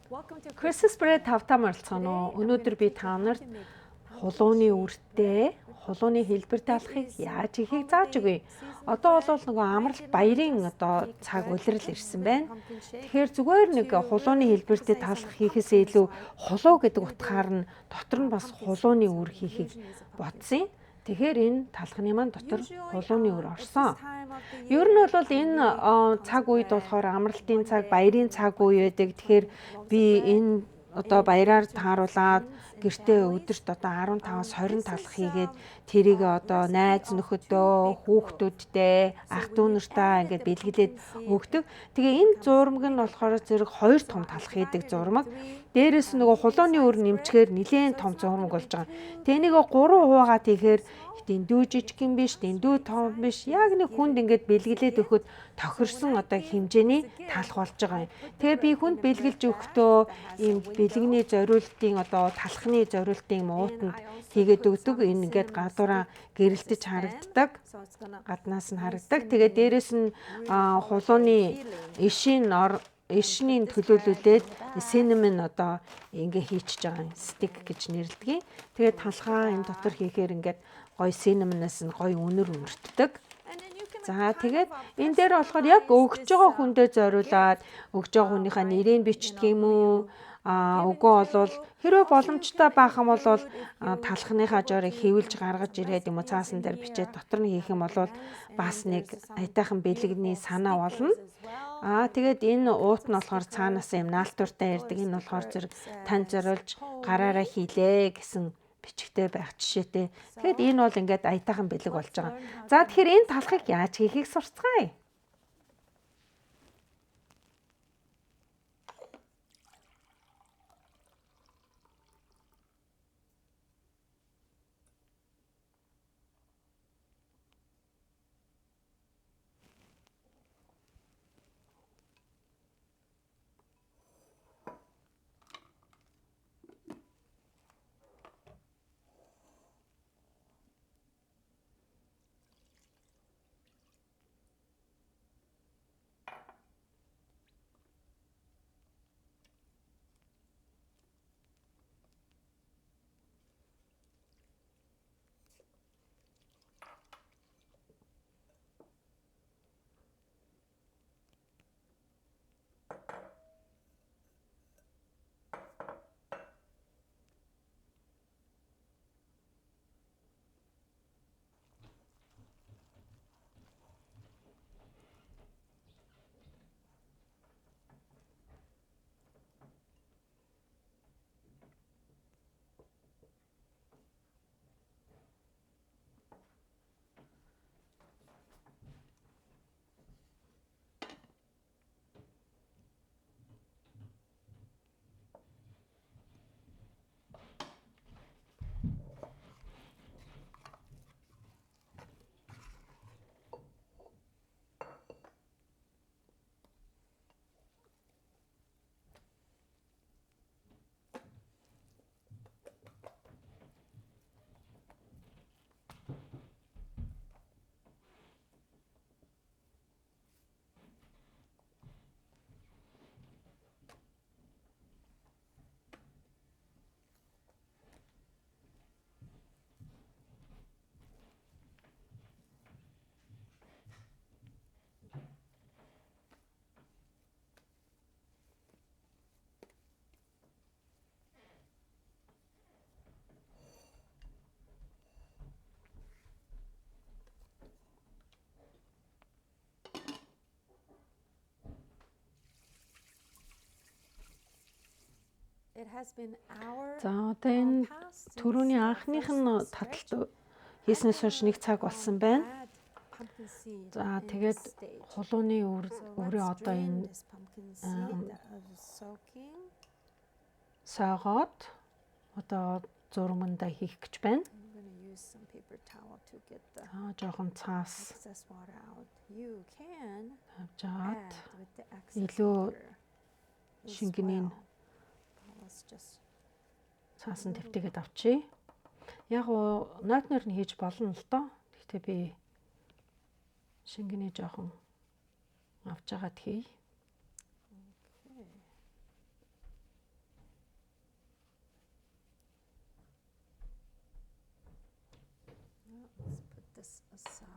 Christmas spread тавтаа морилцгаано уу? Өнөөдөр би та нарт хулууны үртэй, хулууны хэлбэр талахыг яаж хийхийг зааж өгье. Одоо бол нөгөө амралт баярын одоо цаг улирал ирсэн байна. Тэгэхээр зүгээр нэг хулууны хэлбэртэй талах хийхээсээ илүү хулуу гэдэг утгаар нь дотор нь бас хулууны үр хийхийг бодсон. Тэгэхээр энэ талхны маань дотор хулууны үр орсон. Ер нь бол энэ цаг үед болохоор амралтын цаг, баярын цаг үе байдаг. Тэгэхээр би энэ одоо баяраар тааруулаад гэртээ өдөрт одоо 15-аас 20 талах хийгээд тэрийг одоо найз нөхөдөө, хүүхдүүдтэй, ах дүү нартаа ингээд бэлгэлээд өгдөг. Тэгээ энэ зурмаг нь болохоор зэрэг 2 том талах хийдэг зурмаг. Дээрээс нөгөө хулууны үр нэмчгээр нэлээд том зурмаг болж байгаа. Тэгээ нэг 3 хуваагаад хийхээр дэндүү жижиг юм биш, дэндүү том биш. Яг нэг хүнд ингээд бэлгэлээд өгөхөд тохирсон одоо хэмжээний талах болж байгаа юм. Тэгээ би хүнд бэлгэлж өгөхдөө ийм бэлгэний зориултын одоо талхны зориултын муутанд хийгээд өгдөг. Энэ ингээд гадуураа гэрэлтэж харагддаг. Гаднаас нь харагддаг. Тэгээ дээрэс нь хулууны ишний төлөөлүүлээд cinnamon одоо ингээ хийчихэж байгаа юм. Stick гэж нэрлэдэг. Тэгээ талхаа энэ дотор хийхээр ингээд гой cinnamon-аас нь гой үнэр өртдөг. За тэгээд энэ дээр болохоор яг өгж байгаа хүндээ зориулаад өгж байгаа хүнийхээ нэрийг бичдэг юм уу? Үгүй бол хэрвээ боломжтой байх юм бол талхныхаа жорыг хэвлж гаргаж ирээд юм уу цаасан дээр бичээд дотор нь хийх юм бол бас нэг аятайхан бэлгэний санаа болно. Тэгээд энэ уут нь болохоор цаанаас юм наалтууртай ярддаг. Энэ болохоор зэрэг тань зориулж гараараа хийлээ гэсэн бичгтэй байх жишээтэй. Тэгэхэд энэ бол ингээд аятайхан бэлэг болж байгаа. За тэгэхээр энэ талхыг яаж хийхийг сурцгаая. За одоо энэ түрүүний анхных нь таталт хийснээс хойш 1 цаг болсон байна. За тэгээд хулууны үрээ одоо энэ саагаад одоо зурмандаа хийх гэж байна. Жоохон цаас авчаад илүү шингэний цаасан твтгээд авчий. Яг уу нойтноор нь хийж болно л доо. Гэхдээ би шингэний жоохон авч агаад хий.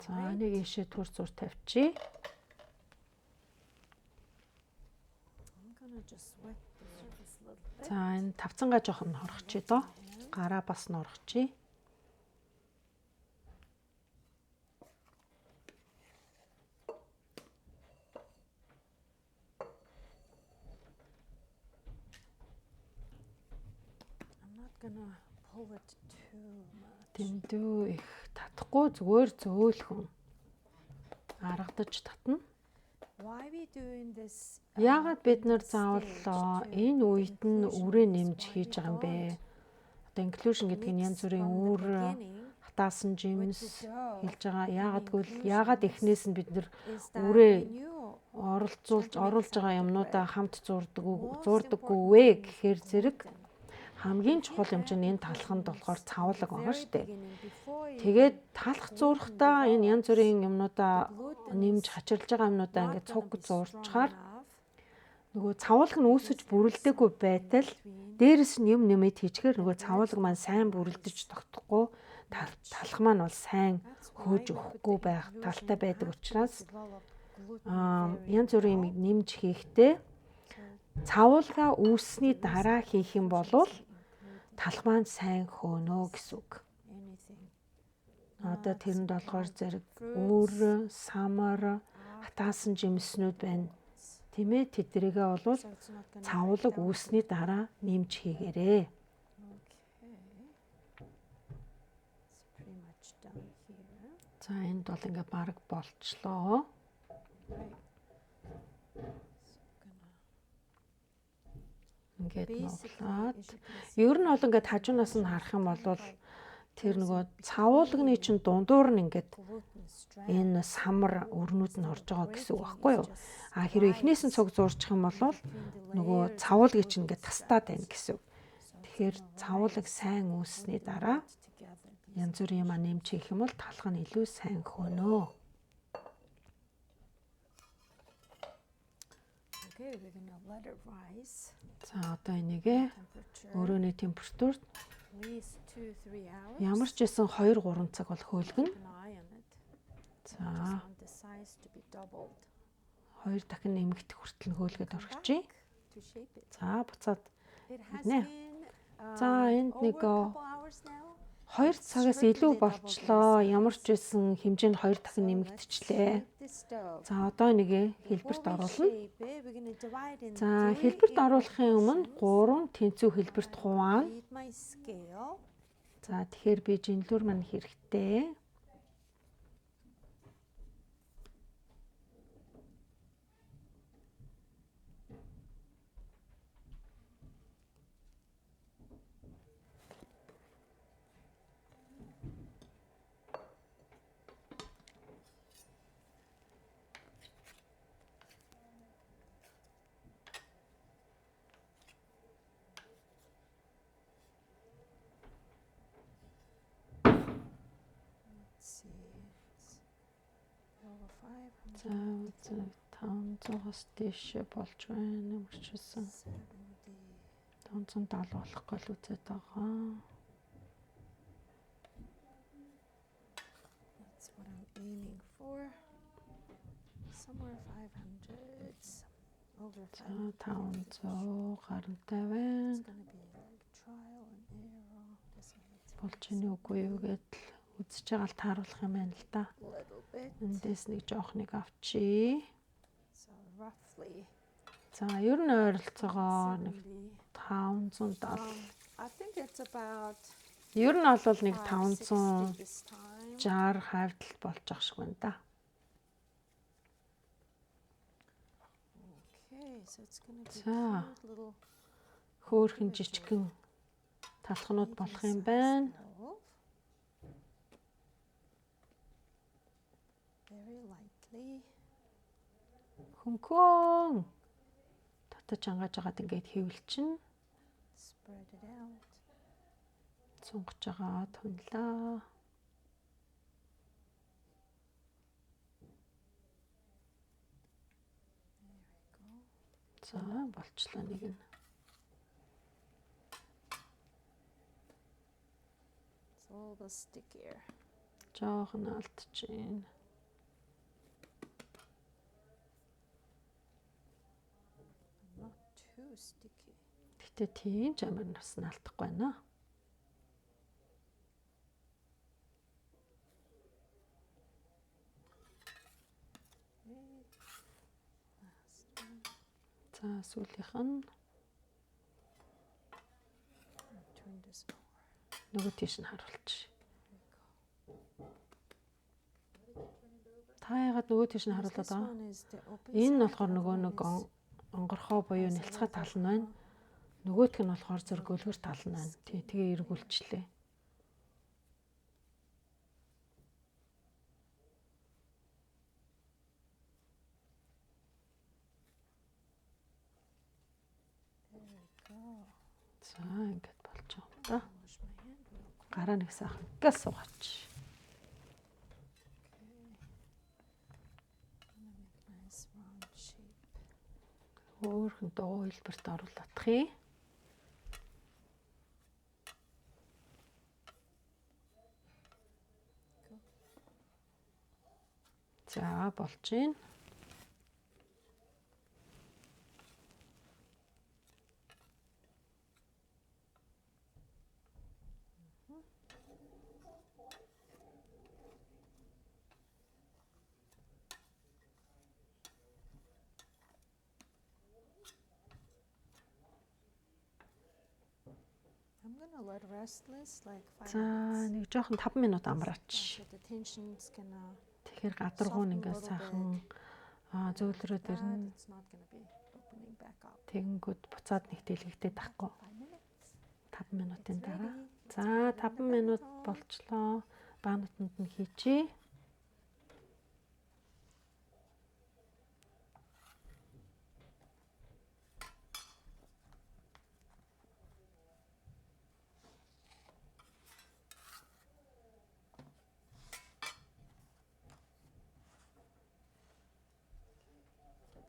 За нэг ийшээ түр зур тавьчих. За энэ тавцангаа жоохон хорхочих доо. Гараа бас норхочих. Тэмдүү их татахгүй зүгээр зөөлхөн аргадаж татна. Яагаад бид нар заавал энэ үед нь үрээ нэмж хийж байгаа юм бэ? Одоо inclusion гэдэг нь янз бүрийн үр хатаасан жимс хэлж байгаа. Яагаад эхнээс нь бид нар үрээ оруулж байгаа юмнуудаа хамт зурдаггүй вэ гэхээр зэрэг хамгийн чухал юм чинь энэ талханд болохоор цавлаг байгаа шүү дээ. Тэгээд талх зурхтаа энэ янз бүрийн юмнуудаа нэмж хачирлж байгаа юмнуудаа ингээд цуг зурчаар нөгөө цавлаг нь үүсэж бүрэлдэггүй байтал дээрэс нь юм нэмээд хийчихээр нөгөө цавлаг маань сайн бүрэлдэж тогтохгүй талх маань бол сайн хөөж өгөхгүй байх талтай байдаг учраас янз бүрийн юм нэмж хийхдээ цавлага үүссний дараа хийх юм бол талх маань сайн хөөнө гэсэн үг. Одоо тэрэнд болохоор зэрэг өөр самар хатаасан жимснүүд байна. Тийм ээ тэдрийгээ бол цавлаг үүссний дараа нэмж хийгээрэй. За энд бол ингээ баг болчлоо. Ингээд нуглаад. Ер нь бол ингээд хажуунаас нь харах юм бол тэр нөгөө цавуулганы чинь дундуур нь ингээд энэ самар өрнүүд нь орж байгаа гэсэн үг байхгүй юу? А хэрвээ эхнээс нь цуг зурчих юм бол нөгөө цавуулгыг чинь ингээд тастаад байна гэсэн үг. Тэгэхээр цавуулга сайн үүссний дараа янз бүрийн юм нэмж хийх юм бол талх нь илүү сайн хөөнөө. За одоо энийгээ өрөөний температурт ямар ч байсан 2-3 цаг бол хөөлгөнө. За 2 дахин нэмэгдэх хүртэл хөөлгөд орхичих. За буцаад нэ. За энд нэг 2 цагаас илүү болчлоо. Ямар ч байсан хэмжээ нь 2 дахин нэмэгдчихлээ. За одоо нэг хэлбэрт оруулна. За хэлбэрт оруулахын өмнө 3 тэнцүү хэлбэрт хуваана. За тэгэхээр би жинлүүр маань хэрэгтэй. За 500-аас дээш болж байна. Ямарчсан 570 болохгүй л үзээд байгаа. That's what I'm aiming for. Somewhere 500s. Over 500. 500 гарантай байна. It's going to be like trial and error. Болж ийн үгүй юу гэдэл үзэж байгаа л тааруулах юм байна л да. Эндээс нэг жоох нэг авчи. So roughly. За ер нь ойролцоогоо нэг 570. I think it's about ер нь бол нэг 560 хавьдал болж ах шиг байна да. Okay, so it's going to be За little хөөхөн жижигхэн талхнууд болох юм байна. Very lightly. Хөнхөн татаж ангааж агаад ингээд хэвлчин. Spread it out. Сунгаж байгаа тунлаа. За болчлоо нэг нь. It's all the stickier. жоохон алдчихээн. Not too sticky. Гэтэ тийм ч амар нас нь алдахгүй байна. Okay. Last one. За сүүлийнх нь Turn this over. нөгөө тийш нь харуулчих. Та яагаад нөгөө тийш нь харуулдаг This аа? one is the open Энэ нь side, болохоор the нөгөө other нэг one is онгорхоо буюу нэлцгай тал нь байна. Нөгөөх нь болохоор зэрэг гөлгөр тал нь байна. Тэгээ эргүүлчлээ. There we go. За ингэж болж байгаа юм да. Wash my hand real quick. Гараа нэг сайхан газ суугаач. Okay. Gonna make nice round shape. Өөрхөн дуу хэлбэрт оруулах юм. За болж байна. I'm gonna let rest this like 5 За minutes. нэг жоохон 5 минут амраач. So the tension's gonna Тэгэхээр гадаргуу нь ингээ сайхан зөөлрөөд that. ирнэ. It's not gonna be opening back up. Тэгэнгүүт буцаад нэг дэлгэхдээ тахгүй. 5 minutes. 5 минутын It's дараа. ready. За 5 минут болчлоо. Баанууданд нь хийчээ.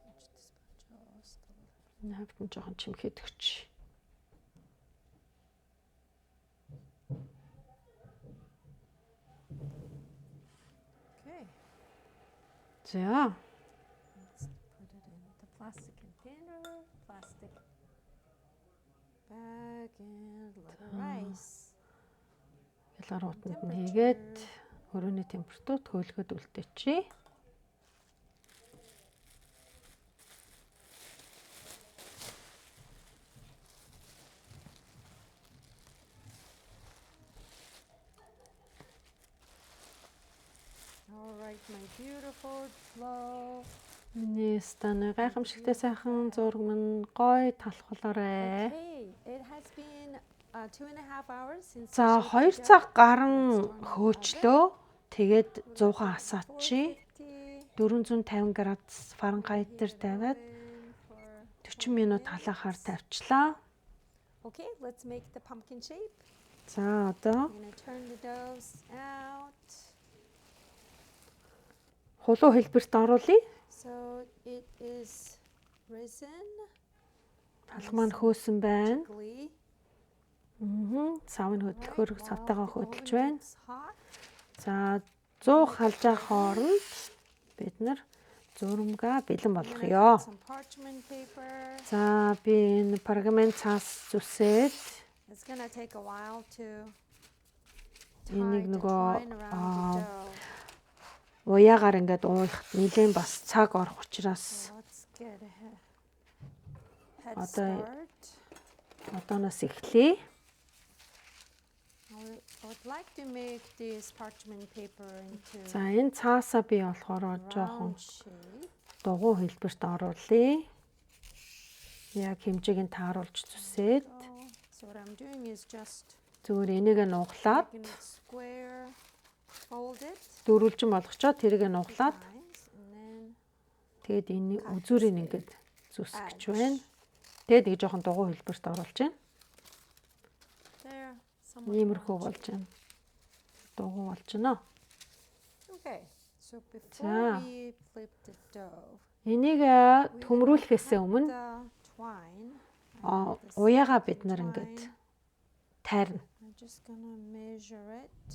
Pinch this one just a little. Энэ хавьд нь жоохон чимхэд өгч. Okay. За Let's put it in the plastic container, plastic bag, and let it rise. ялгаруутанд нь хийгээд өрөөний температурт хөөлгөд үлдээчээ. All right, my beautiful flow. Миний станы гайхамшигтай сайхан зураг минь гой талхуулаарай. Okay, it has been 2.5 hours since. За I shaped 2 it цаг up. гарan хөөчлөө. Тэгээд 100-аа асаачи. 450 450 градус Фаранхайт дээр тавиад for 40 минут халаахаар тавьчлаа. Okay, let's make the pumpkin shape. За одоо I'm gonna turn the doughs out. хулуу хэлбэрт оруулъя. So it is risen. Талх маань хөөсөн байна. Jiggly. Савны хөдөлгөөр Right, савтайгаа while the хөдөлж oven байна. gets hot. За 100 халж байгаа хооронд бид нар зурмгаа бэлэн I'm болгох gonna ёо. cut some parchment paper. За би энэ пергамент цаас зүсээд It's gonna take a while to энийг tie the нөгөө twine around the dough. уяагаар ингээд уулахад нэлээд бас цаг орох учраас So let's get a head Одоо- start. одооноос эхлэе. I would like to make this parchment paper into За энэ цаасаа би болохоор жоохон round shape. дугуй хэлбэрт оруулъя. Яг хэмжээг нь тааруулж зүсээд So what I'm doing is just зүгээр энийг нуглаад making it square, fold it дөрвөлжин болгочоо тэрийг нуглаад times, and then тэгээд энэ үзүүрийг ингээд зүсгэж байна. Тэгээд нэг жоохон дугуй хэлбэрт оруулж байна. there. Somewhat Иймэрхүү round болж байна. Дугуй болж байна. shape. Okay. So before За. we flip the dough, Энийг we төмрүүлэхээс cut өмнө the twine. I have this уяагаа бид twine. нар ингээд тайрна. I'm just gonna measure it.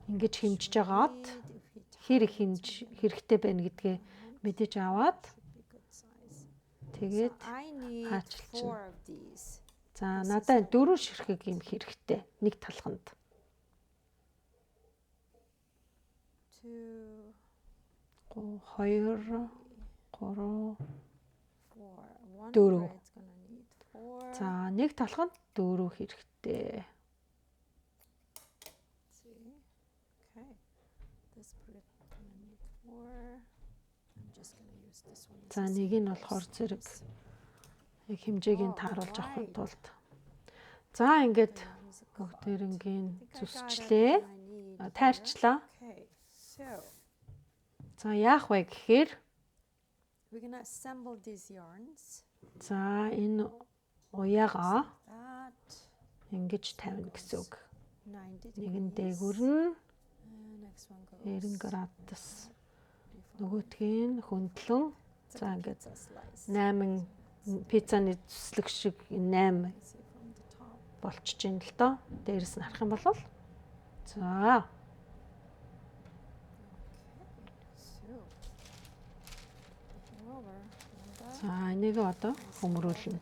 ингэж хэмжиж агаад хэр их хэмж хэрэгтэй байна гэдгээ мэдэж аваад тэгээд хаачилчихна. За надад 4 ширхэг юм хэрэгтэй нэг талханд. 2 3 4. За нэг талханд 4 хэрэгтэй. За нэг нь болохоор зэрэг яг хэмжээг нь тааруулж авахын тулд. За ингээд бүгдээрингийн зүсчлээ. Тайрчлаа. За яах вэ гэхээр за энэ уяагаа ингэж тавина гэсэн үг. Нэгэн дээгүүр нь 90 градус. Нөгөөтгөө хөндлөн за ингээд 8 пиццаны зүслэг шиг 8 болчихж байна л доо. Дээрээс нь харах юм бол за за энийг одоо хөмрүүлнэ.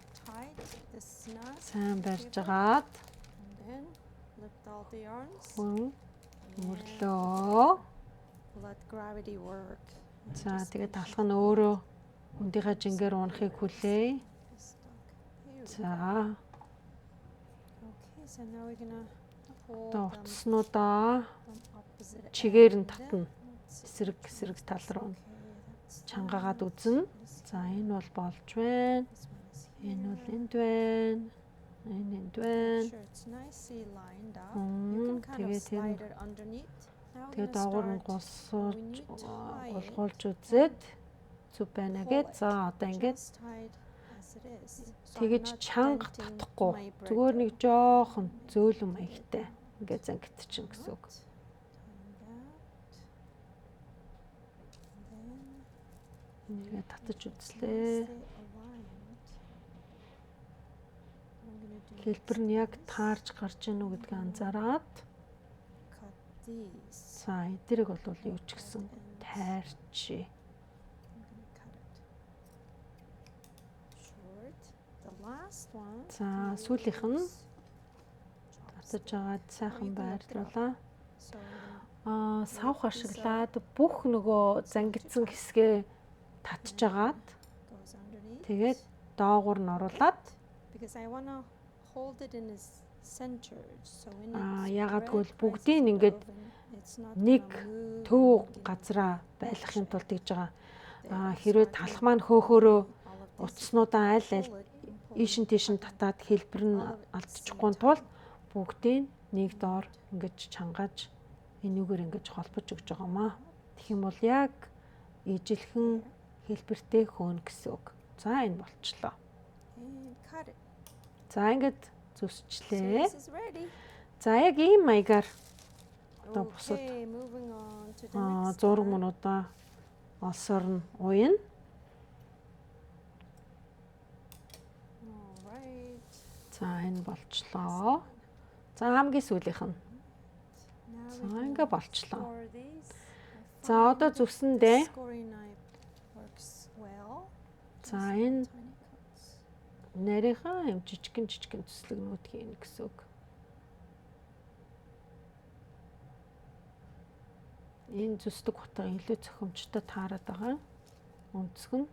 Сайн барьж агаад хөмрлөө. За тэгээд талх нь өөрөө өндийнхаа жингээр унахыг хүлээе. За. Одоо утаснуудаа чигээр нь татна. Эсрэг тал руу чангаагаад үзнэ. За энэ бол болж байна. Энэ бол энд байна. Энэ энд байна. Тэгээд доогуур нь голгуулж үзээд зүв байна гэд. За одоо ингээд тэгэж чанга татахгүй. Зүгээр нэг жоохон зөөлөн маягтай ингээд зангидчихна гэсэн үг. Ингээд татаж үзлээ. Хэлбэр нь яг таарч гарч ийн үү гэдгийг анзаараад за эдгэрийг бол юу ч гэсэн тайрчи. За сүүлийнх нь татаж агаад сайхан байрлуулаа. Савх ашиглаад бүх нөгөө зангидсан хэсгээ татж агаад тэгээд доогуур нь оруулаад ягаад гэвэл бүгдийг ингээд нэг төв газараа байлгахын тулд тэгж байгаа. Хэрвээ талх маань хөөхөөрөө утаснуудаа аль ийшин тийшин татаад хэлбэр нь алдчихгүй тул бүгдийг нэг доор ингэж чангааж энүүгээр ингэж холбож өгч байгаа маа. Тэгэх юм бол яг ижилхэн хэлбэртэй хөөн гэсэн үг. За энэ болчлоо. За ингээд зүсчлээ. За яг ийм маягаар одоо бусад зураг мөнүүдаа олсоор нь уяна. За энэ болчлоо. За хамгийн сүүлийнх нь. За ингээ болчлоо. За одоо зүсэндээ. За энэ нарийнхаа юм жижигэн төслөгнүүд хийн гэсэн үг. Энэ зүсдэг утга илүү зохимжтой таарад байгаа. Өнцөг нь.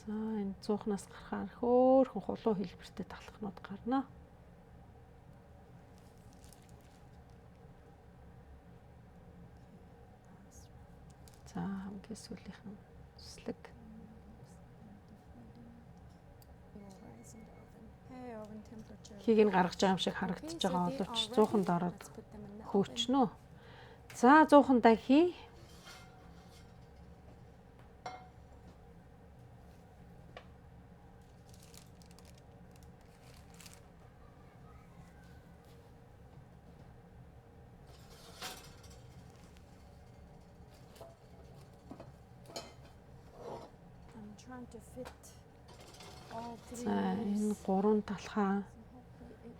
За энэ 100-наас гарахаар хөөхөн хулуу хэлбэртэй талхнууд гарна. За хамгийн сүүлийнх нь зүслэг. Хийг нь гаргаж байгаа юм шиг харагдаж байгаа боловч 100-нд ороод хөөчнө. За 100-ндаа хий. За энэ 3 талхаа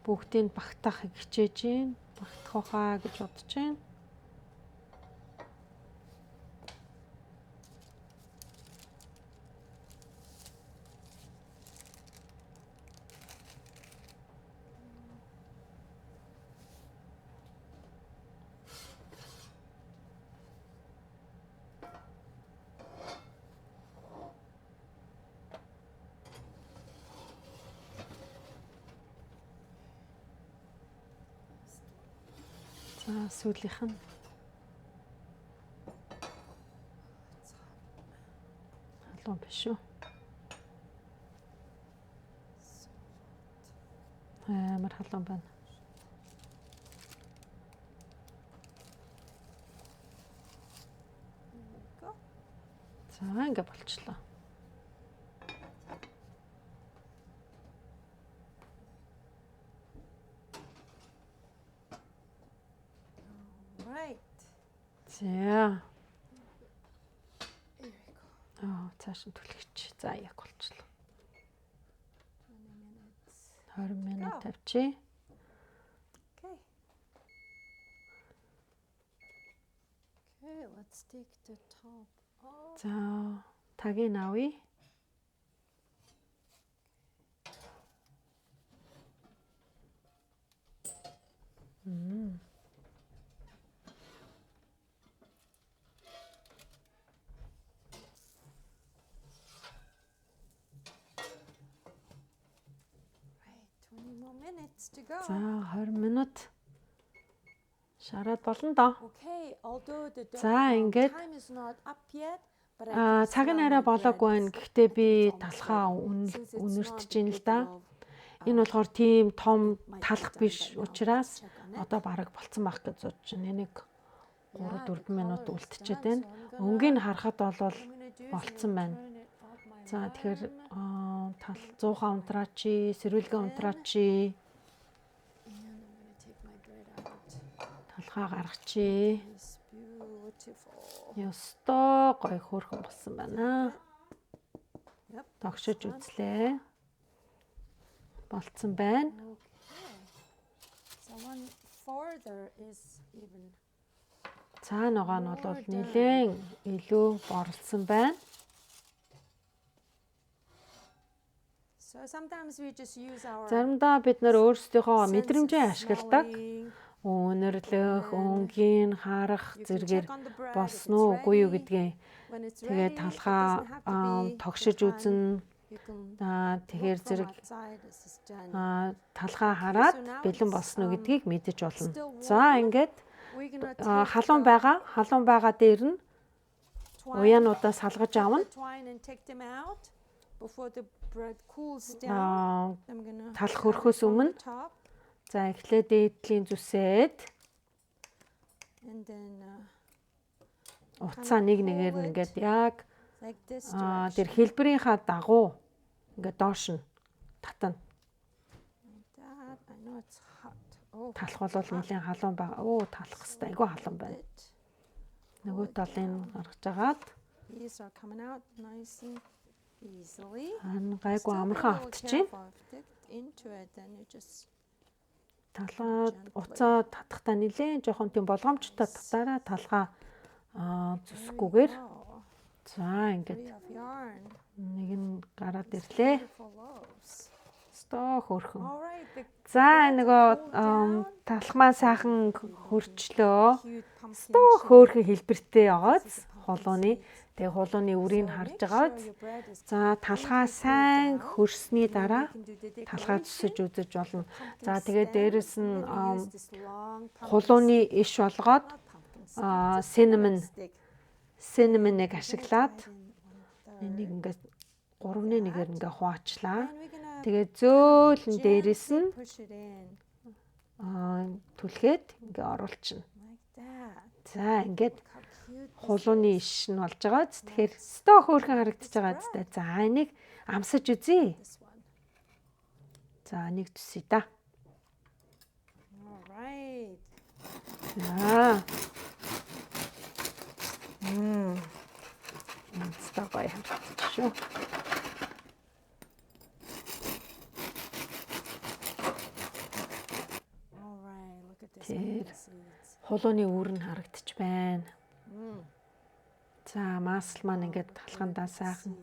бүгдийг багтаахыг хичээж байна. Багтах хаа гэж бодож байна. За сүүлийнх нь халуун биш үү? Амар халуун байна. За ингээ болчлоо. Right. За. Цааш нь түлхэж. За яг болчлоо. 20 минут тавьчих. Okay. Okay, let's take the top off. За тагийг авъя. Right, 20 more minutes to go. За 20 минут шараад болно доо. Okay, although the За, ингээд time is not up yet, but I цаг нь арай болоогүй байна. Гэхдээ би талхаа үнэртэж ийн л да. Энэ болохоор тийм том талх биш учраас одоо бараг болцсон байх гэж бодож байна. Энийг 3-4 минут үлдчихэд байна. Өнгийг харахад бол болцсон байна. За тэгэхээр тал 100-аа унтраачи, сэрүүлгээ унтраачи. Талхаа гаргачи. Ёстой гой хөөрхөн болсон байна. Тогшиж үзлээ. Болцсон байна. Цаанагаа нь бол нэлээд илүү борлсон байна. Заримдаа бид нэр өөрсдийнхөө мэдрэмжээ ашигладаг. Өнөрлөх, өнгийн харах зэргээр болсон уу үгүй юу гэдгийг тэгээд талхаа тогшиж үзнэ. Тэгэхээр зэрэг талхаа хараад бэлэн болсон уу гэдгийг мэдэж болно. За ингээд халуун байгаа дээр нь уяануудаа салгаж авна. Талх хөрөхөөс өмнө за эхлээд дээдлийн зүсээд утсаа нэг-нэгээр нь ингээд яг тэр хэлбэрийнхаа дагуу ингээд доош нь татна. Талх бол нэлээд халуун байгаа. Талх хэвээр айгүй халуун байна. Нөгөө талын гаргаж агаад гайгүй амархан автчихъя. Талаа уцаа татахтаа нэлээд жоохон тийм болгоомжтой татаараа талхаа зүсгүйгээр за ингээд нэг нь гараад ирлээ. Стоо хөрхөн. За нөгөө талхмаа сайхан хөрчлөө. Стоо хөөрхөн хэлбэртэй яваад холооны тэгээ холооны үрийг харж агаад за талхаа сайн хөрсний дараа талхаа зүсэж үзэж болно. За тэгээ дээрэс нь холооны иш болгоод cinnamon-ыг ашиглаад энийг ингээд 3-1-ээр ингээд хуваачлаа. Тэгээ зөөлөн дээрэс нь түлхээд ингээд оруулчихна. За ингээд хулууны иш нь болж байгаа. Тэгэхээр стоо хөөрхөн харагдаж байгаа зү. За энийг амсаж үзье. За нэг зүсье да. За. Стоо гоё харагдаж шүү. тэгэхээр хулууны үүр нь харагдчих байна. За масл маань ингээд талхандаа сайхан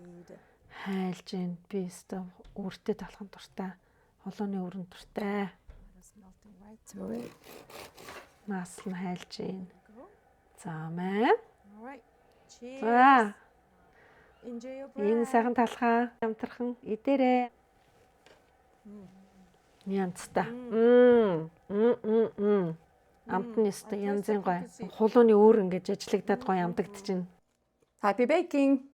хайлж гин. Би өстө үүртэй талхан дуртай. Хулууны үүрэн дуртай. Масл нь хайлж гин. За мэн. За. Энэ сайхан талхаа амтрхан идээрээ. Янцтай. Амт нь өстө янзын гой. Хулууны үүр ингэж ажиллагдаад гой амдагдчихна. Happy baking!